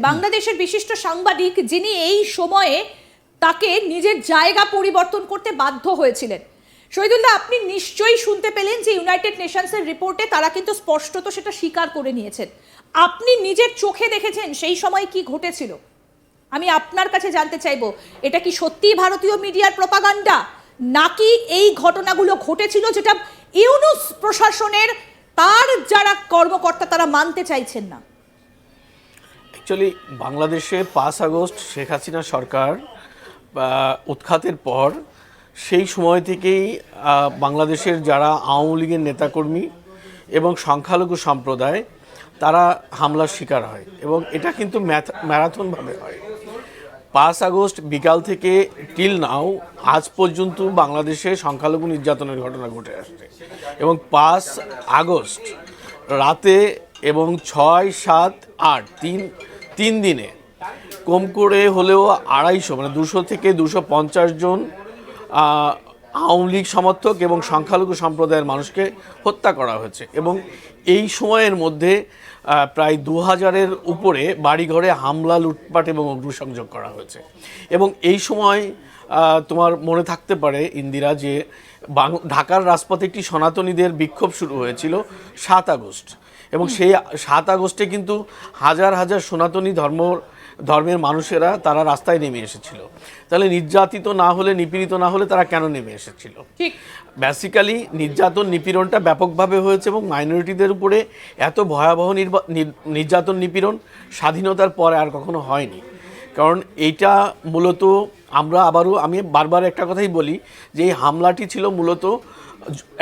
বাংলাদেশের বিশিষ্ট সাংবাদিক, যিনি এই সময়ে তাকে নিজের জায়গা পরিবর্তন করতে বাধ্য হয়েছিলেন। শহীদুল্লাহ, আপনি নিশ্চয়ই শুনতে পেলেন যে ইউনাইটেড নেশনসের রিপোর্টে তারা কিন্তু স্পষ্টত সেটা স্বীকার করে নিয়েছেন। আপনি নিজের চোখে দেখেছেন সেই সময় কি ঘটেছিল? আমি আপনার কাছে জানতে চাইবো, এটা কি সত্যিই ভারতীয় মিডিয়ার প্রপাগান্ডা, নাকি এই ঘটনাগুলো ঘটেছিল যেটা ইউনূস প্রশাসনের তার যারা কর্মকর্তা তারা মানতে চাইছেন না? অ্যাকচুয়ালি বাংলাদেশে 5 আগস্ট শেখ হাসিনা সরকার উৎখাতের পর সেই সময় থেকেই বাংলাদেশের যারা আওয়ামী লীগের নেতাকর্মী এবং সংখ্যালঘু সম্প্রদায় তারা হামলার শিকার হয়, এবং এটা কিন্তু ম্যারাথনভাবে হয়। 5 আগস্ট বিকাল থেকে টিল নাও আজ পর্যন্ত বাংলাদেশে সংখ্যালঘু নির্যাতনের ঘটনা ঘটে আসছে, এবং 5 আগস্ট রাতে এবং 6, 7, 8 তিন দিনে কম করে হলেও 250 মানে 200 থেকে 250 জন আওয়ামী লীগ সমর্থক এবং সংখ্যালঘু সম্প্রদায়ের মানুষকে হত্যা করা হয়েছে, এবং এই সময়ের মধ্যে প্রায় 2000-এর উপরে বাড়িঘরে হামলা, লুটপাট এবং অগ্নিসংযোগ করা হয়েছে। এবং এই সময় তোমার মনে থাকতে পারে ইন্দিরা, যে ঢাকার রাজপথে একটি সনাতনীদের বিক্ষোভ শুরু হয়েছিল 7 আগস্ট, এবং সেই 7 আগস্টে কিন্তু হাজার হাজার সনাতনী ধর্মের মানুষেরা তারা রাস্তায় নেমে এসেছিল। তাহলে নির্যাতিত না হলে, নিপীড়িত না হলে তারা কেন নেমে এসেছিল? বেসিক্যালি নির্যাতন নিপীড়নটা ব্যাপকভাবে হয়েছে, এবং মাইনরিটিদের উপরে এত ভয়াবহ নির্যাতন নিপীড়ন স্বাধীনতার পরে আর কখনো হয়নি। কারণ এইটা মূলত আমি বারবার একটা কথাই বলি, যে এই হামলাটি ছিল মূলত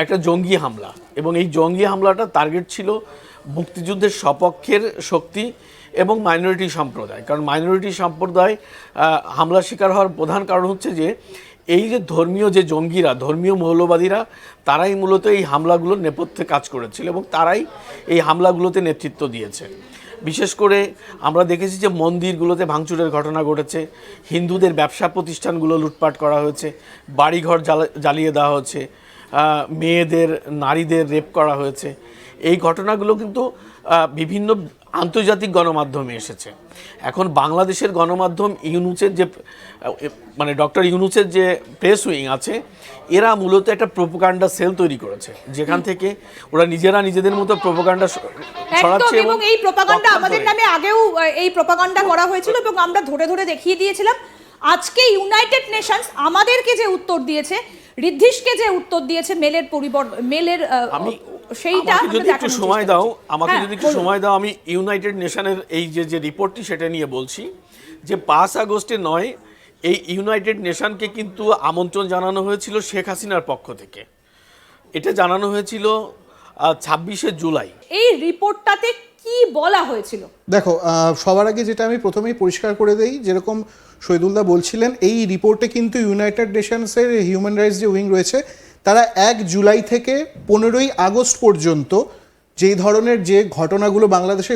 একটা জঙ্গি হামলা, এবং এই জঙ্গি হামলাটা টার্গেট ছিল মুক্তিযুদ্ধের সপক্ষের শক্তি এবং মাইনরিটি সম্প্রদায়। কারণ মাইনরিটি সম্প্রদায় হামলার শিকার হওয়ার প্রধান কারণ হচ্ছে যে এই যে ধর্মীয় যে জঙ্গিরা, ধর্মীয় মৌলবাদীরা, তারাই মূলত এই হামলাগুলোর নেপথ্যে কাজ করেছিল, এবং তারাই এই হামলাগুলোতে নেতৃত্ব দিয়েছে। বিশেষ করে আমরা দেখেছি যে মন্দিরগুলোতে ভাঙচুরের ঘটনা ঘটেছে, হিন্দুদের ব্যবসা প্রতিষ্ঠানগুলো লুটপাট করা হয়েছে, বাড়িঘর জ্বালিয়ে দেওয়া হয়েছে, মেয়েদের, নারীদের রেপ করা হয়েছে। এই ঘটনাগুলো কিন্তু বিভিন্ন আন্তর্জাতিক গণমাধ্যমে এসেছে। এখন বাংলাদেশের গণমাধ্যম ইউনূসের যে মানে ডক্টর ইউনূসের যে প্রেস উইং আছে, এরা মূলত একটা প্রোপাগান্ডা সেল তৈরি করেছে, যেখান থেকে ওরা নিজেদের মতো প্রোপাগান্ডা ছড়াচ্ছে। এবং এই প্রোপাগান্ডা আমাদের নামে আগেও এই প্রোপাগান্ডা করা হয়েছিল, এবং আমরা ধরে ধরে দেখিয়ে দিয়েছিলাম। আজকে ইউনাইটেড নেশনস আমাদেরকে যে উত্তর দিয়েছে, ঋদ্ধিশকে যে উত্তর দিয়েছে মেলের সেইটা যদি একটু সময় দাও, আমাকে যদি একটু সময় দাও, আমি ইউনাইটেড নেশনের এই যে রিপোর্টটি সেটা নিয়ে বলছি। যে 5 আগস্টে নয়, এই ইউনাইটেড নেশনকে কিন্তু আমন্ত্রণ জানানো হয়েছিল শেখ হাসিনার পক্ষ থেকে। এটা জানানো হয়েছিল 26শে জুলাই। এই রিপোর্টটাতে কি বলা হয়েছিল? দেখো, সবার আগে যেটা আমি প্রথমেই পরিষ্কার করে দেই, যেরকম শহীদুল্লাহ বলছিলেন, এই রিপোর্টে কিন্তু ইউনাইটেড নেশনসের হিউম্যান রাইটস যে উইং রয়েছে, তারা 1 জুলাই থেকে 15ই আগস্ট পর্যন্ত যেই ধরনের যে ঘটনাগুলো বাংলাদেশে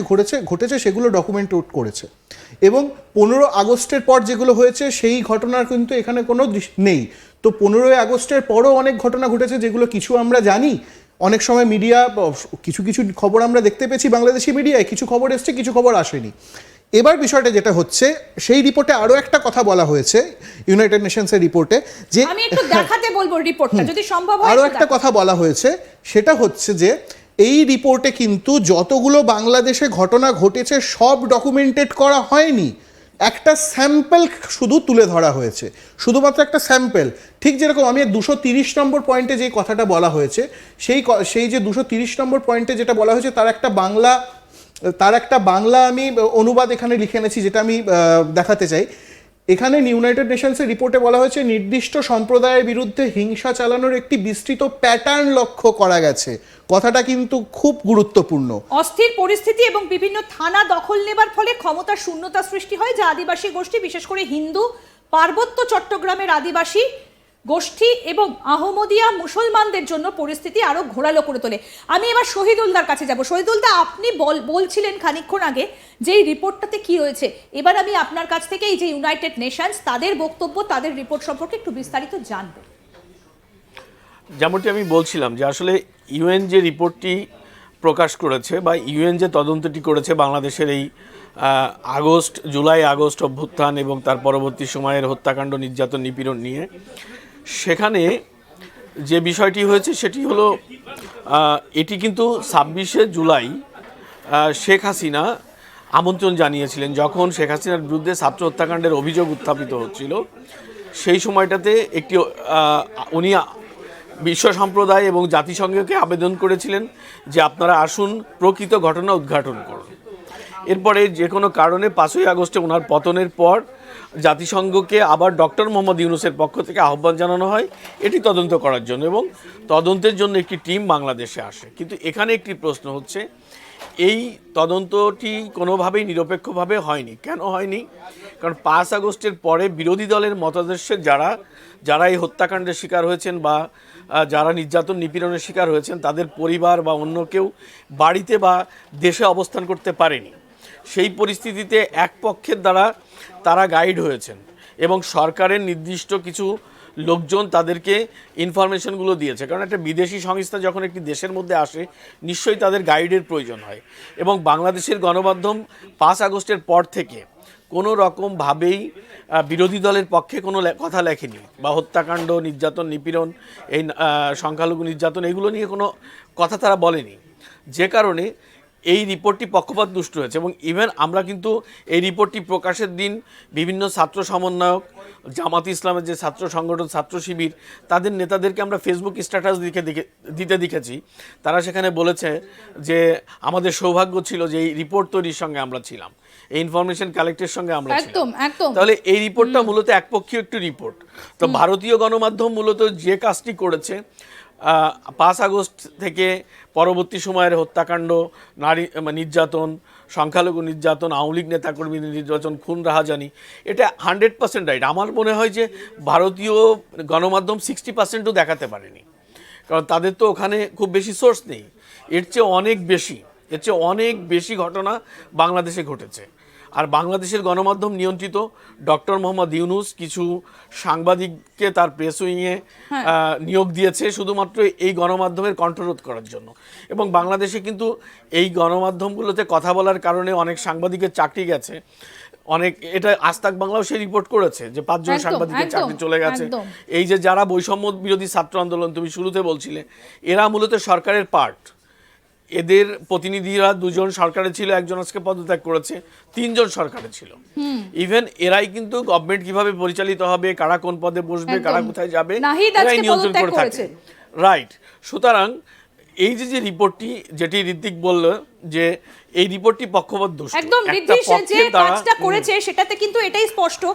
ঘটেছে সেগুলো ডকুমেন্ট করেছে, এবং 15 আগস্টের পর যেগুলো হয়েছে সেই ঘটনার কিন্তু এখানে কোনো নেই। তো 15ই আগস্টের পরও অনেক ঘটনা ঘটেছে, যেগুলো কিছু আমরা জানি, অনেক সময় মিডিয়া কিছু খবর আমরা দেখতে পেয়েছি বাংলাদেশি মিডিয়ায়, কিছু খবর এসছে, কিছু খবর আসেনি। এবার বিষয়টা যেটা হচ্ছে, সেই রিপোর্টে আরো একটা কথা বলা হয়েছে, ইউনাইটেড নেশনসের রিপোর্টে, যে আমি একটু দেখাতে বলবো রিপোর্টটা যদি সম্ভব হয়। আরো একটা কথা বলা হয়েছে, সেটা হচ্ছে যে এই রিপোর্টে কিন্তু যতগুলো বাংলাদেশে ঘটনা ঘটেছে সব ডকুমেন্টেড করা হয়নি, একটা স্যাম্পল শুধু তুলে ধরা হয়েছে, শুধুমাত্র একটা স্যাম্পল। ঠিক যেরকম আমি 230 নম্বর পয়েন্টে যে কথাটা বলা হয়েছে, সেই যে 230 নম্বর পয়েন্টে যেটা বলা হয়েছে, তার একটা বাংলা আমি অনুবাদ এখানে লিখে এনেছি, যেটা আমি দেখাতে চাই। এখানে ইউনাইটেড নেশনসের রিপোর্টে বলা হয়েছে, নির্দিষ্ট সম্প্রদায়ের বিরুদ্ধে হিংসা চালানোর একটি বিস্তৃত প্যাটার্ন লক্ষ্য করা গেছে। কথাটা কিন্তু খুব গুরুত্বপূর্ণ। অস্থির পরিস্থিতি এবং বিভিন্ন থানা দখল নেবার ফলে ক্ষমতার শূন্যতা সৃষ্টি হয়, যা আদিবাসী গোষ্ঠী, বিশেষ করে হিন্দু, পার্বত্য চট্টগ্রামের আদিবাসী গোষ্ঠী এবং আহমদিয়া মুসলমানদের জন্য পরিস্থিতি আরো ঘোরালো করে তোলে। আমি এবার শহীদুল্লাহর কাছে যাব। শহীদুল্লাহ, আপনি বলছিলেন খানিকক্ষণ আগে যে এই রিপোর্টটাতে কি রয়েছে। এবার আমি আপনার কাছ থেকে এই যে ইউনাইটেড নেশনস তাদের বক্তব্য, তাদের রিপোর্ট সম্পর্কে একটু বিস্তারিত জানবো। যেমনটি আমি বলছিলাম, যে আসলে ইউএন যে রিপোর্টটি প্রকাশ করেছে বা ইউএন যে তদন্তটি করেছে বাংলাদেশের এই জুলাই আগস্ট অভ্যুত্থান এবং তার পরবর্তী সময়ের হত্যাকাণ্ড, নির্যাতন, নিপীড়ন নিয়ে। সেখানে যে বিষয়টি হয়েছে সেটি হলো এটি কিন্তু 26শে জুলাই শেখ হাসিনা আমন্ত্রণ জানিয়েছিলেন, যখন শেখ হাসিনার বিরুদ্ধে ছাত্র হত্যাকাণ্ডের অভিযোগ উত্থাপিত হচ্ছিল। সেই সময়টাতে উনি বিশ্ব সম্প্রদায় এবং জাতিসংঘকে আবেদন করেছিলেন যে আপনারা আসুন, প্রকৃত ঘটনা উদ্ঘাটন করুন। এরপরে যে কোনো কারণে 5ই আগস্টে ওনার পতনের পর জাতিসংঘকে আবার ডক্টর মোহাম্মদ ইউনূসের পক্ষ থেকে আহ্বান জানানো হয় এটি তদন্ত করার জন্য, এবং তদন্তের জন্য একটি টিম বাংলাদেশে আসে। কিন্তু এখানে একটি প্রশ্ন হচ্ছে, এই তদন্তটি কোনোভাবেই নিরপেক্ষভাবে হয়নি। কেন হয়নি? কারণ 5 আগস্টের পরে বিরোধী দলের মতাদর্শের যারা এই হত্যাকাণ্ডের শিকার হয়েছেন বা যারা নির্যাতন নিপীড়নের শিকার হয়েছেন, তাদের পরিবার বা অন্য কেউ বাড়িতে বা দেশে অবস্থান করতে পারেনি। সেই পরিস্থিতিতে এক পক্ষের দ্বারা তারা গাইড হয়েছেন এবং সরকারের নির্দিষ্ট কিছু লোকজন তাদেরকে ইনফরমেশনগুলো দিয়েছে। কারণ একটা বিদেশি সংস্থা যখন একটি দেশের মধ্যে আসে, নিশ্চয়ই তাদের গাইডের প্রয়োজন হয়। এবং বাংলাদেশের গণমাধ্যম 5 আগস্টের পর থেকে কোনো রকমভাবেই বিরোধী দলের পক্ষে কোনো কথা লেখেনি, বা হত্যাকাণ্ড, নির্যাতন, নিপীড়ন, এই সংখ্যালঘু নির্যাতন, এগুলো নিয়ে কোনো কথা তারা বলেনি। যে কারণে এই রিপোর্টটি পক্ষপাত দুষ্ট হয়েছে। এবং ইভেন আমরা কিন্তু এই রিপোর্টটি প্রকাশের দিন বিভিন্ন ছাত্র সমন্বয়ক, জামাত ইসলামের যে ছাত্র সংগঠন, ছাত্র শিবির, তাদের নেতাদেরকে আমরা ফেসবুক স্ট্যাটাস দিতে দেখেছি। তারা সেখানে বলেছে যে আমাদের সৌভাগ্য ছিল যে এই রিপোর্ট তৈরির সঙ্গে আমরা ছিলাম, এই ইনফরমেশন কালেক্টের সঙ্গে আমরা ছিলাম। তাহলে এই রিপোর্টটা মূলত একপক্ষীয় একটি রিপোর্ট। তো ভারতীয় গণমাধ্যম মূলত যে কাজটি করেছে, 5 আগস্ট থেকে পরবর্তী সময়ের হত্যাকাণ্ড, নারী নির্যাতন, সংখ্যালঘু নির্যাতন, আওয়ামী লীগ নেতাকর্মী নির্যাতন, খুন, রাহাজানি, এটা 100% রাইট। আমার মনে হয় যে ভারতীয় গণমাধ্যম 60%ও দেখাতে পারেনি, কারণ তাদের তো ওখানে খুব বেশি সোর্স নেই। এর চেয়ে অনেক বেশি ঘটনা বাংলাদেশে ঘটেছে। আর বাংলাদেশের গণমাধ্যম নিয়ন্ত্রিত। ডক্টর মোহাম্মদ ইউনূস কিছু সাংবাদিককে তার প্রেস উইংয়ে নিয়োগ দিয়েছে শুধুমাত্র এই গণমাধ্যমের কণ্ঠরোধ করার জন্য। এবং বাংলাদেশে কিন্তু এই গণমাধ্যমগুলোতে কথা বলার কারণে অনেক সাংবাদিকের চাকরি গেছে। এটা আজতাক বাংলাও সে রিপোর্ট করেছে যে 5 জন সাংবাদিকের চাকরি চলে গেছে। এই যে যারা বৈষম্য বিরোধী ছাত্র আন্দোলন, তুমি শুরুতে বলছিলে, এরা মূলত সরকারের পার্ট। এদের প্রতিনিধিরা 2 জন সরকারে ছিল, একজন আজকে পদত্যাগ করেছে, 3 জন সরকারে ছিল। ইভেন এরাই কিন্তু গভর্নমেন্ট কিভাবে পরিচালিত হবে, কারা কোন পদে বসবে, কারা কোথায় যাবে, এরাই নিয়ন্ত্রণ করে থাকে। রাইট। সুতরাং এই যে রিপোর্টটি, যেটি ঋত্বিক বলল যে এই রিপোর্টটি পক্ষপাত দুষ্ট, একদম ঋত্বিক যে কাজটা করেছে সেটাতে কিন্তু এটাই স্পষ্ট